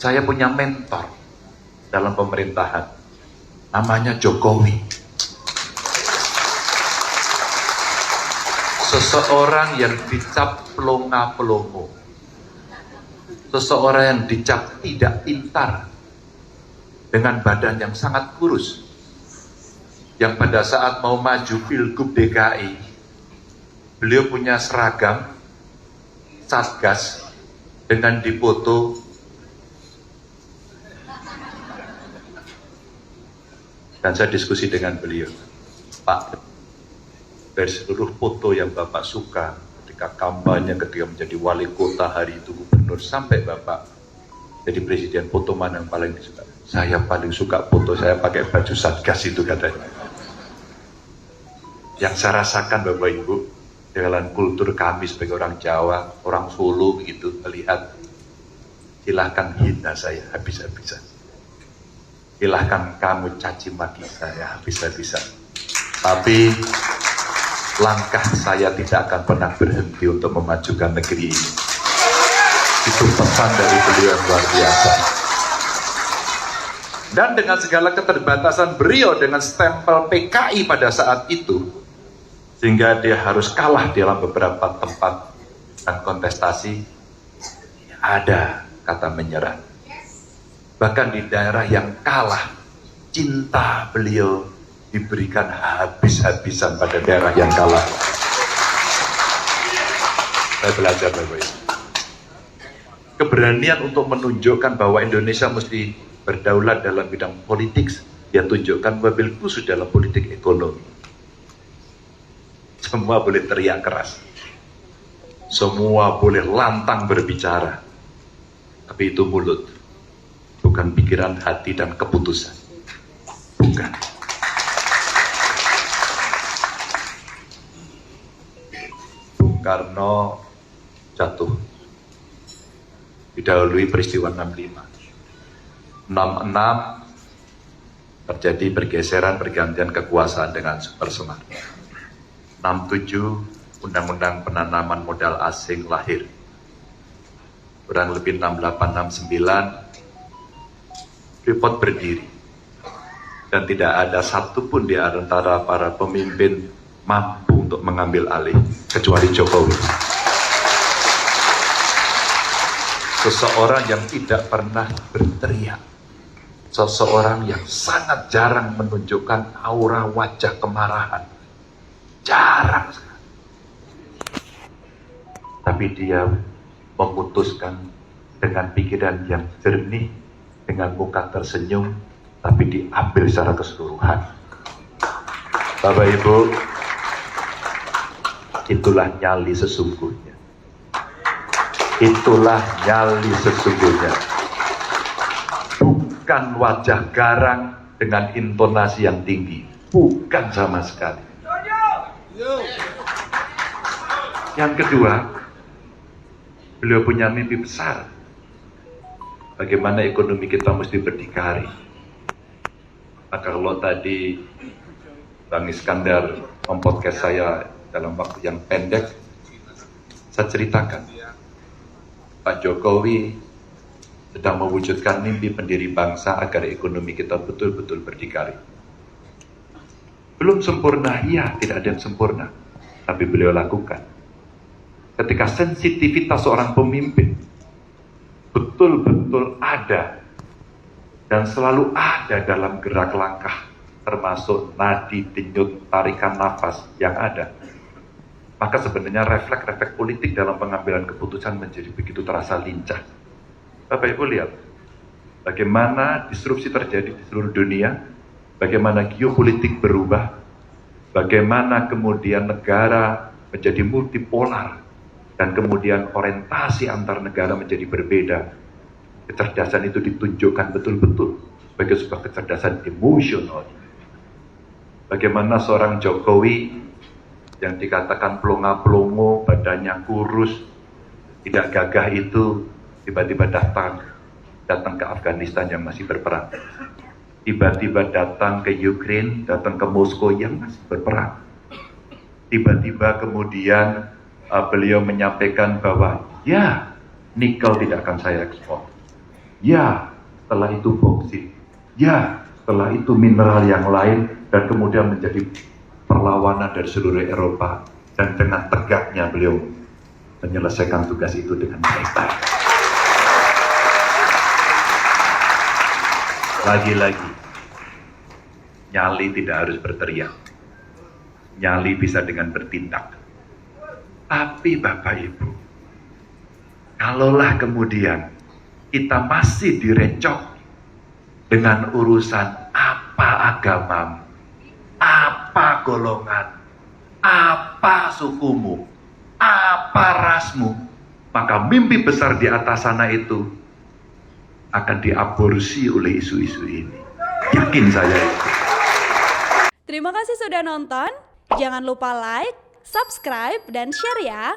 Saya punya mentor dalam pemerintahan, namanya Jokowi. Seseorang yang dicap pelongo-pelongo, seseorang yang dicap tidak pintar, dengan badan yang sangat kurus, yang pada saat mau maju Pilgub DKI, beliau punya seragam Satgas dengan dipoto dan saya diskusi dengan beliau, Pak, dari seluruh foto yang Bapak suka ketika kampanye, ketika menjadi wali kota, hari itu gubernur, sampai Bapak jadi presiden, foto mana yang paling disuka? Saya paling suka foto saya pakai baju Satgas itu, katanya. Yang saya rasakan Bapak Ibu, dengan kultur kami sebagai orang Jawa, orang Solo begitu, melihat, silahkan hina saya habis-habisan, silahkan kamu caci maki saya habis-habisan, tapi langkah saya tidak akan pernah berhenti untuk memajukan negeri ini. Itu pesan dari beliau yang luar biasa. Dan dengan segala keterbatasan beliau dengan stempel PKI pada saat itu, sehingga dia harus kalah dalam beberapa tempat dan kontestasi, ada kata menyerah. Bahkan di daerah yang kalah, cinta beliau diberikan habis-habisan pada daerah yang kalah. Saya belajar Bapak Ibu. Keberanian untuk menunjukkan bahwa Indonesia mesti berdaulat dalam bidang politik, dia tunjukkan mobil khusus dalam politik ekonomi. Semua boleh teriak keras, semua boleh lantang berbicara, tapi itu mulut, bukan pikiran, hati, dan keputusan. Bukan. Bung Karno jatuh, didahului peristiwa 65. 66 terjadi pergeseran, pergantian kekuasaan dengan Super Semar. 67 Undang-Undang Penanaman Modal Asing lahir. Kurang lebih 68, 69 Freeport berdiri. Dan tidak ada satupun di antara para pemimpin mampu untuk mengambil alih kecuali Jokowi. Seseorang yang tidak pernah berteriak, seseorang yang sangat jarang menunjukkan aura wajah kemarahan, jarang sekali. Tapi dia memutuskan dengan pikiran yang jernih, dengan muka tersenyum, tapi diambil secara keseluruhan. Bapak Ibu, itulah nyali sesungguhnya. Itulah nyali sesungguhnya. Bukan wajah garang dengan intonasi yang tinggi. Bukan sama sekali. Yang kedua, beliau punya mimpi besar. Bagaimana ekonomi kita mesti berdikari. Maka kalau tadi Bang Iskandar mempodcast saya dalam waktu yang pendek, saya ceritakan Pak Jokowi sedang mewujudkan mimpi pendiri bangsa agar ekonomi kita betul-betul berdikari. Belum sempurna, iya, tidak ada yang sempurna, tapi beliau lakukan. Ketika sensitivitas seorang pemimpin betul-betul ada dan selalu ada dalam gerak langkah, termasuk nadi, denyut, tarikan nafas yang ada, maka sebenarnya refleks-refleks politik dalam pengambilan keputusan menjadi begitu terasa lincah. Bapak Ibu lihat bagaimana disrupsi terjadi di seluruh dunia, bagaimana geopolitik berubah, bagaimana kemudian negara menjadi multipolar, dan kemudian orientasi antar negara menjadi berbeda. Kecerdasan itu ditunjukkan betul-betul sebagai sebuah kecerdasan emosional. Bagaimana seorang Jokowi yang dikatakan pelongo-pelongo, badannya kurus, tidak gagah itu, tiba-tiba datang ke Afghanistan yang masih berperang. Tiba-tiba datang ke Ukraine, datang ke Moskow yang masih berperang. Tiba-tiba kemudian beliau menyampaikan bahwa ya, nikel tidak akan saya ekspor. Ya, setelah itu boksit. Ya, setelah itu mineral yang lain, dan kemudian menjadi perlawanan dari seluruh Eropa. Dan dengan tegaknya beliau menyelesaikan tugas itu dengan baik-baik. Lagi-lagi, nyali tidak harus berteriak. Nyali bisa dengan bertindak. Tapi Bapak Ibu, kalaulah kemudian kita masih direcok dengan urusan apa agamamu, apa golongan, apa sukumu, apa rasmu, maka mimpi besar di atas sana itu akan diaborsi oleh isu-isu ini. Yakin saya itu. Terima kasih sudah nonton. Jangan lupa like, subscribe, dan share ya.